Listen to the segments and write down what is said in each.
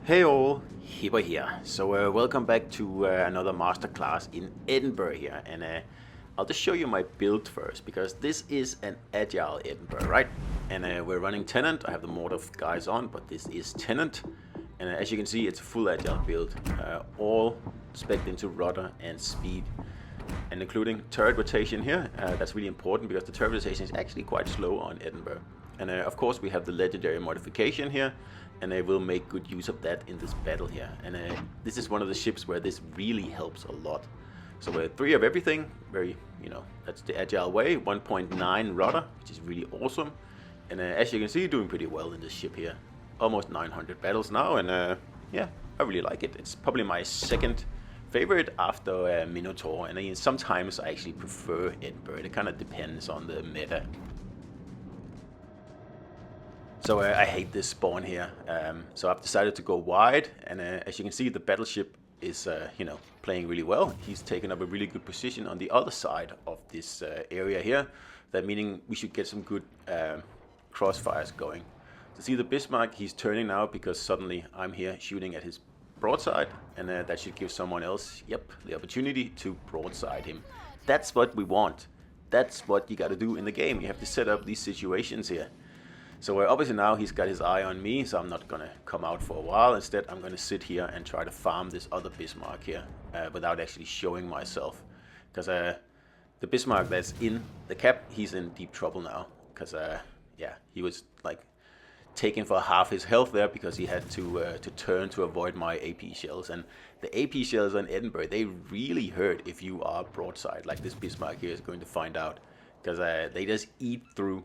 Hey all, Hipper here. So welcome back to another masterclass in Edinburgh here, and I'll just show you my build first because this is an Agile Edinburgh, right? And we're running Tenant. I have the mod of guys on, but this is Tenant, and as you can see, it's a full Agile build, all spec'd into rudder and speed, and including turret rotation here. That's really important because the turret rotation is actually quite slow on Edinburgh. And of course we have the legendary modification here, and I will make good use of that in this battle here. And this is one of the ships where this really helps a lot. So we're 3 of everything, very, that's the Agile way, 1.9 rudder, which is really awesome. And as you can see, doing pretty well in this ship here. Almost 900 battles now, and yeah, I really like it. It's probably my second favorite after Minotaur, and sometimes I actually prefer Edinburgh. It kind of depends on the meta. So I hate this spawn here, so I've decided to go wide, and as you can see, the battleship is playing really well. He's taken up a really good position on the other side of this area here, that meaning we should get some good crossfires going. To see the Bismarck, he's turning now because suddenly I'm here shooting at his broadside, and that should give someone else, the opportunity to broadside him. That's what we want. That's what you got to do in the game. You have to set up these situations here. So obviously now he's got his eye on me, so I'm not going to come out for a while. Instead, I'm going to sit here and try to farm this other Bismarck here without actually showing myself. Because the Bismarck that's in the cap, he's in deep trouble now. Because, he was like taken for half his health there because he had to turn to avoid my AP shells. And the AP shells on Edinburgh, they really hurt if you are broadside, like this Bismarck here is going to find out. Because they just eat through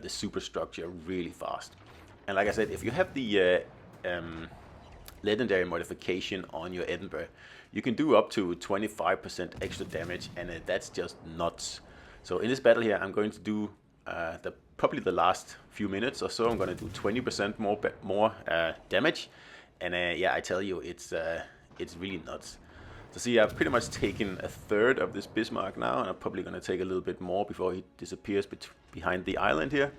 the superstructure really fast. And like I said, if you have the legendary modification on your Edinburgh, you can do up to 25% extra damage, and that's just nuts. So in this battle here, I'm going to do probably the last few minutes or so, I'm going to do 20% more damage, and I tell you, it's really nuts. So see, I've pretty much taken a third of this Bismarck now, and I'm probably going to take a little bit more before he disappears behind the island here.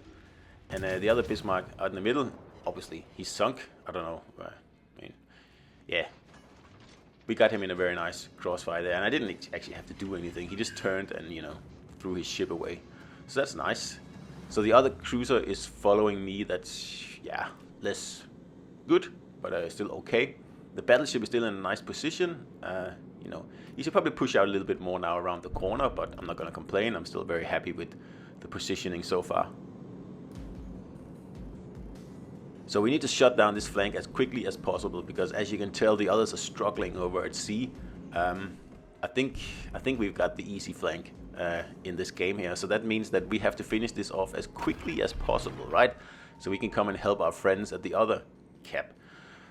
And the other Bismarck out in the middle, obviously, he's sunk. I don't know. We got him in a very nice crossfire there, and I didn't actually have to do anything. He just turned and, threw his ship away. So that's nice. So the other cruiser is following me. That's, less good, but still okay. The battleship is still in a nice position. He should probably push out a little bit more now around the corner, but I'm not going to complain. I'm still very happy with the positioning so far. So we need to shut down this flank as quickly as possible because, as you can tell, the others are struggling over at sea. I think we've got the easy flank in this game here. So that means that we have to finish this off as quickly as possible, right? So we can come and help our friends at the other cap.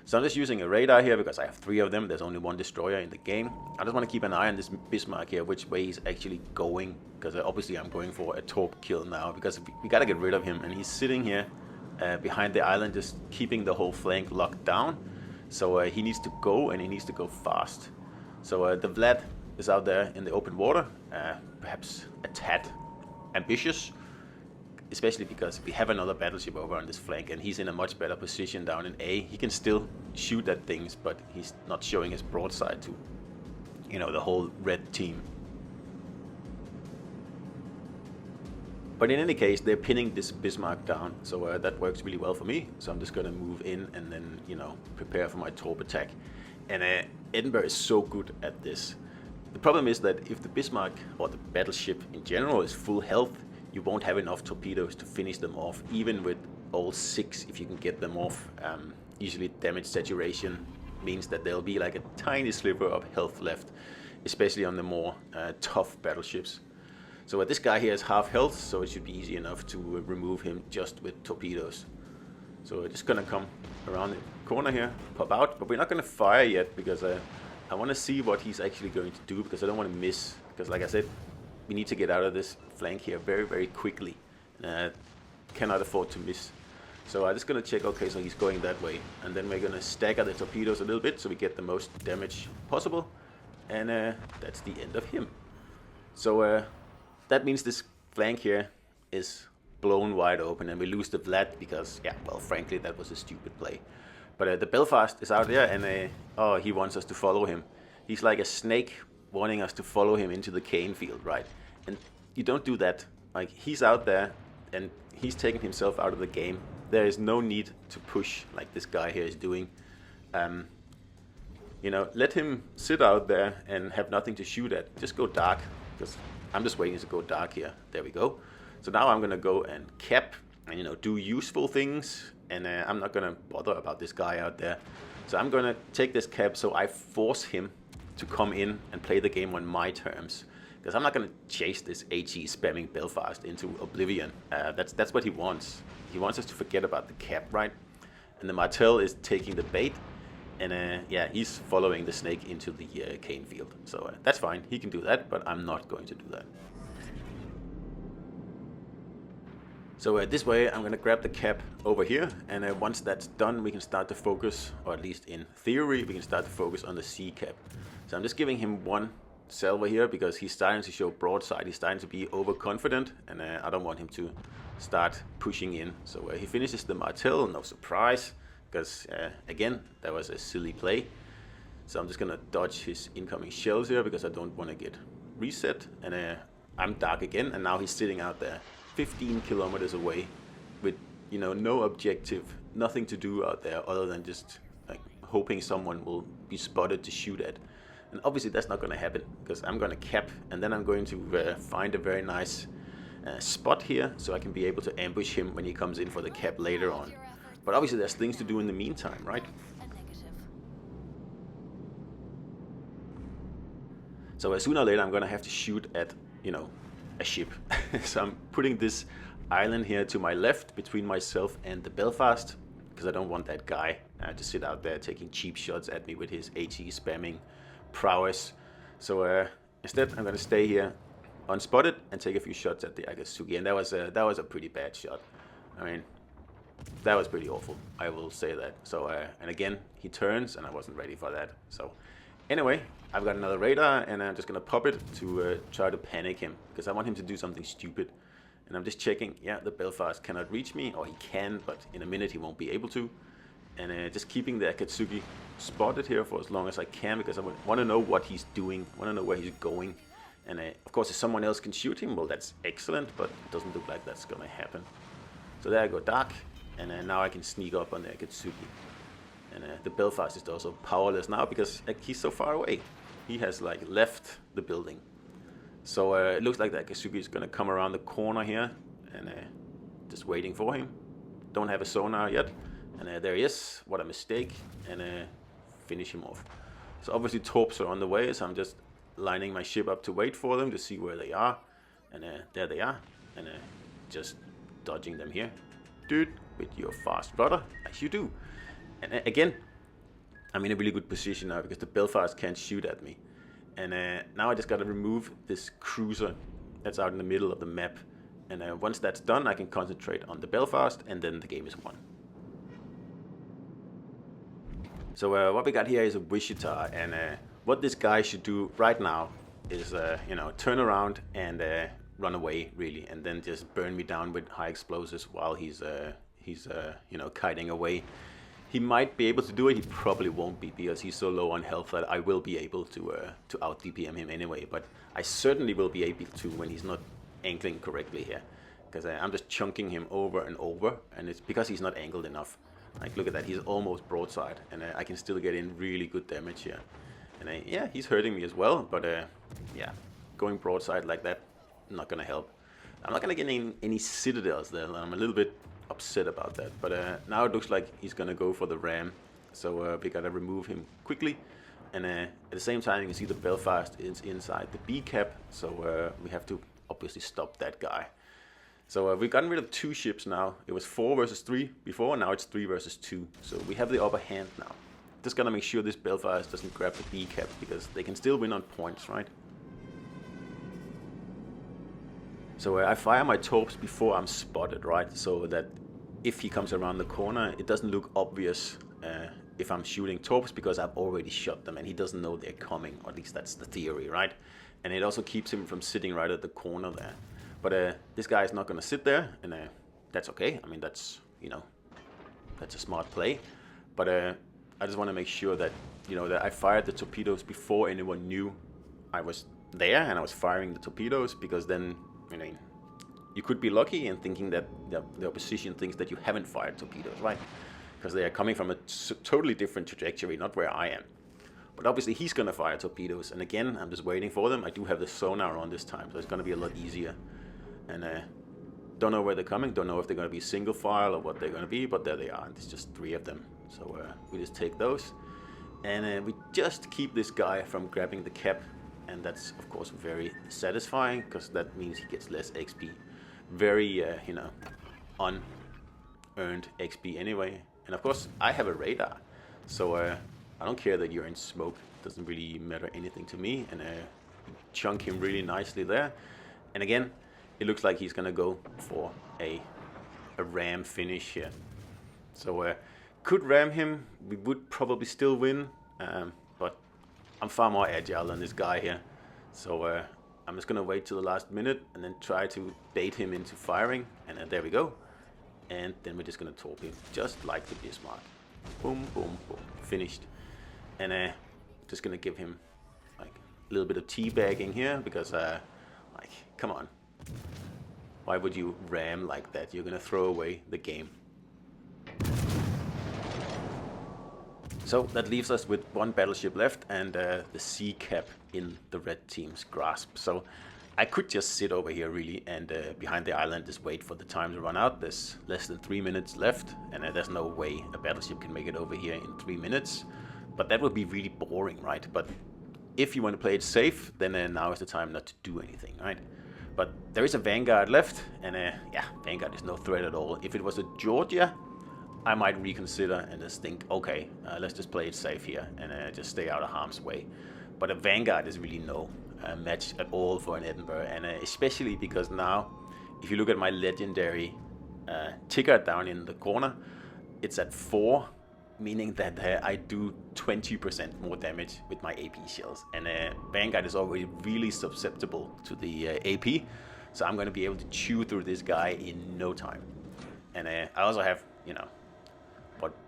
So I'm just using a radar here because I have 3 of them. There's only 1 destroyer in the game. I just want to keep an eye on this Bismarck here, which way he's actually going. Because obviously I'm going for a torp kill now because we got to get rid of him. And he's sitting here behind the island just keeping the whole flank locked down. So he needs to go, and he needs to go fast. So the Vlad is out there in the open water. Perhaps a tad ambitious. Especially because we have another battleship over on this flank, and he's in a much better position down in A. He can still shoot at things, but he's not showing his broadside to, the whole red team. But in any case, they're pinning this Bismarck down, so that works really well for me. So I'm just going to move in and then, prepare for my torp attack. And Edinburgh is so good at this. The problem is that if the Bismarck, or the battleship in general, is full health, you won't have enough torpedoes to finish them off, even with all 6 if you can get them off. Usually damage saturation means that there'll be like a tiny sliver of health left, especially on the more tough battleships. So this guy here is half health, so it should be easy enough to remove him just with torpedoes. So we're just gonna come around the corner here, pop out, but we're not gonna fire yet because I want to see what he's actually going to do, because I don't want to miss, because like I said, we need to get out of this flank here very, very quickly. Cannot afford to miss. So I'm just going to check, okay, so he's going that way. And then we're going to stagger the torpedoes a little bit so we get the most damage possible. And that's the end of him. So that means this flank here is blown wide open, and we lose the Vlad because, frankly, that was a stupid play. But the Belfast is out there, and oh, he wants us to follow him. He's like a snake wanting us to follow him into the cane field, right? And you don't do that. Like, he's out there, and he's taking himself out of the game. There is no need to push like this guy here is doing. You know, let him sit out there and have nothing to shoot at. Just go dark, because I'm just waiting to go dark here. There we go. So now I'm gonna go and cap and, you know, do useful things, and I'm not gonna bother about this guy out there. So I'm gonna take this cap so I force him to come in and play the game on my terms, because I'm not gonna chase this HE spamming Belfast into oblivion. That's what he wants. He wants us to forget about the cap, right? And the Martel is taking the bait, and yeah, he's following the snake into the cane field. So that's fine. He can do that, but I'm not going to do that. So this way, I'm going to grab the cap over here, and once that's done, we can start to focus, or at least in theory, we can start to focus on the C cap. So I'm just giving him one salvo here, because he's starting to show broadside. He's starting to be overconfident, and I don't want him to start pushing in. So he finishes the Martel, no surprise, because again, that was a silly play. So I'm just going to dodge his incoming shells here, because I don't want to get reset, and I'm dark again, and now he's sitting out there 15 kilometers away with, you know, no objective, nothing to do out there other than just like hoping someone will be spotted to shoot at. And obviously that's not going to happen, because I'm going to cap, and then I'm going to find a very nice spot here so I can be able to ambush him when he comes in for the cap later on. But obviously there's things to do in the meantime, right? So sooner or later I'm going to have to shoot at, you know, a ship. So I'm putting this island here to my left between myself and the Belfast, because I don't want that guy to sit out there taking cheap shots at me with his HE spamming prowess. So instead I'm going to stay here unspotted and take a few shots at the Akatsuki, and that was a pretty bad shot. I mean, that was pretty awful, I will say that. So and again, he turns, and I wasn't ready for that. So anyway, I've got another radar, and I'm just gonna pop it to try to panic him, because I want him to do something stupid. And I'm just checking, yeah, the Belfast cannot reach me, or he can, but in a minute he won't be able to. And just keeping the Akatsuki spotted here for as long as I can, because I want to know what he's doing, want to know where he's going. And of course, if someone else can shoot him, well, that's excellent, but it doesn't look like that's gonna happen. So there I go dark, and now I can sneak up on the Akatsuki. And the Belfast is also powerless now, because he's so far away. He has like left the building. So it looks like the Akatsuki is gonna come around the corner here, and just waiting for him. Don't have a sonar yet, and there he is. What a mistake! And finish him off. So obviously torps are on the way, so I'm just lining my ship up to wait for them to see where they are. And there they are, and just dodging them here, dude, with your fast rudder, as you do. And again, I'm in a really good position now, because the Belfast can't shoot at me. And now I just got to remove this cruiser that's out in the middle of the map. And once that's done, I can concentrate on the Belfast, and then the game is won. So what we got here is a Wichita, and what this guy should do right now is, you know, turn around and run away, really, and then just burn me down with high explosives while he's you know, kiting away. He might be able to do it. He probably won't be, because he's so low on health that I will be able to out DPM him anyway. But I certainly will be able to when he's not angling correctly here, because I'm just chunking him over and over, and it's because he's not angled enough. Like, look at that, he's almost broadside, and I can still get in really good damage here. And yeah, he's hurting me as well, but yeah, going broadside like that, not gonna help. I'm not gonna get any citadels there. I'm a little bit upset about that, but now it looks like he's gonna go for the ram, so we gotta remove him quickly. And at the same time, you can see the Belfast is inside the B cap, so we have to obviously stop that guy. So we've gotten rid of 2 ships now. It was 4 versus 3 before, now it's 3 versus 2. So we have the upper hand now. Just gotta make sure this Belfast doesn't grab the B cap, because they can still win on points, right? So I fire my torps before I'm spotted, right? So that if he comes around the corner, it doesn't look obvious if I'm shooting torps, because I've already shot them and he doesn't know they're coming, or at least that's the theory, right? And it also keeps him from sitting right at the corner there. But this guy is not going to sit there, and that's okay. I mean, that's, you know, that's a smart play. But I just want to make sure that, that I fired the torpedoes before anyone knew I was there and I was firing the torpedoes, because then, you could be lucky in thinking that the opposition thinks that you haven't fired torpedoes, right? Because they are coming from a totally different trajectory, not where I am. But obviously he's going to fire torpedoes, and again, I'm just waiting for them. I do have the sonar on this time, so it's going to be a lot easier. And don't know where they're coming, don't know if they're going to be single file or what they're going to be, but there they are, and there's just 3 of them. So we just take those, and we just keep this guy from grabbing the cap, and that's of course very satisfying, because that means he gets less XP. Very, unearned XP anyway. And of course, I have a radar, so I don't care that you're in smoke. It doesn't really matter anything to me, and chunk him really nicely there. And again, it looks like he's gonna go for a ram finish here. So could ram him, we would probably still win, but I'm far more agile than this guy here. So I'm just gonna wait till the last minute and then try to bait him into firing, and there we go. And then we're just gonna torp him, just like the Bismarck. Boom, boom, boom, finished. And just gonna give him like a little bit of teabagging here, because like, come on, why would you ram like that? You're gonna throw away the game. So that leaves us with 1 battleship left, and the sea cap in the red team's grasp. So I could just sit over here really, and behind the island just wait for the time to run out. There's less than 3 minutes left, and there's no way a battleship can make it over here in 3 minutes. But that would be really boring, right? But if you want to play it safe, then now is the time not to do anything, right? But there is a Vanguard left, and yeah, Vanguard is no threat at all. If it was a Georgia, I might reconsider and just think, okay, let's just play it safe here and just stay out of harm's way. But a Vanguard is really no match at all for an Edinburgh, and especially because now, if you look at my legendary ticker down in the corner, it's at 4, meaning that I do 20% more damage with my AP shells, and Vanguard is already really susceptible to the AP, so I'm going to be able to chew through this guy in no time. And I also have,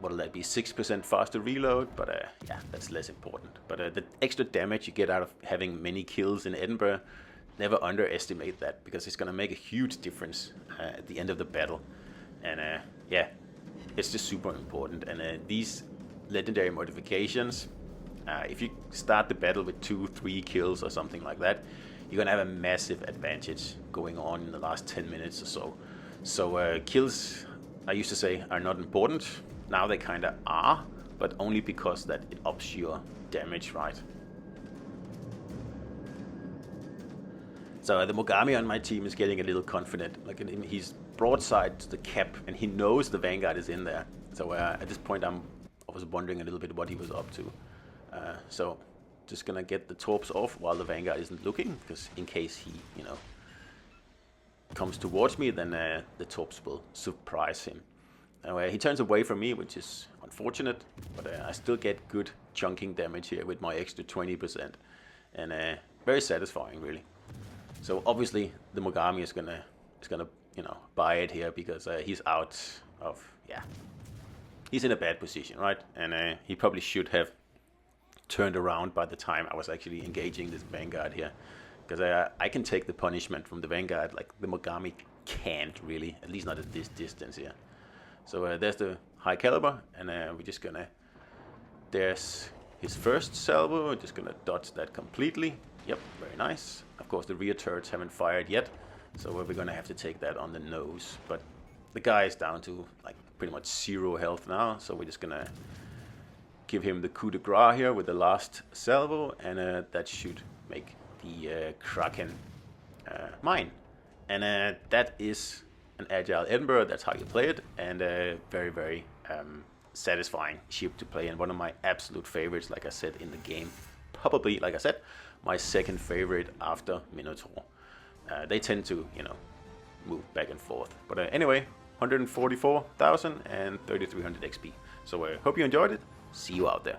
what'll that be, 6% faster reload, but yeah, that's less important. But the extra damage you get out of having many kills in Edinburgh, never underestimate that, because it's going to make a huge difference at the end of the battle. And yeah, it's just super important. And these legendary modifications, if you start the battle with 2-3 kills or something like that, you're going to have a massive advantage going on in the last 10 minutes or so. So kills, I used to say, are not important. Now they kind of are, but only because that it ups your damage, right? So the Mogami on my team is getting a little confident. Like, he's broadside to the cap, and he knows the Vanguard is in there. So at this point, I was wondering a little bit what he was up to. So just gonna get the torps off while the Vanguard isn't looking, because in case he, comes towards me, then the torps will surprise him. He turns away from me, which is unfortunate, but I still get good chunking damage here with my extra 20%, and very satisfying, really. So obviously the Mogami is gonna buy it here, because he's out of, yeah, he's in a bad position, right? And he probably should have turned around by the time I was actually engaging this Vanguard here, because I can take the punishment from the Vanguard like the Mogami can't really, at least not at this distance here. So there's the high caliber, and we're just gonna, there's his first salvo, we're just gonna dodge that completely. Yep, very nice. Of course the rear turrets haven't fired yet, so we're gonna have to take that on the nose. But the guy is down to like pretty much 0 health now, so we're just gonna give him the coup de grace here with the last salvo, and that should make the Kraken mine. And that is an Agile Edinburgh. That's how you play it, and very, very satisfying ship to play, and one of my absolute favorites, like I said, in the game. Probably, like I said, my second favorite after Minotaur. They tend to, move back and forth. But anyway, 144,000 and 3,300 XP. So hope you enjoyed it. See you out there.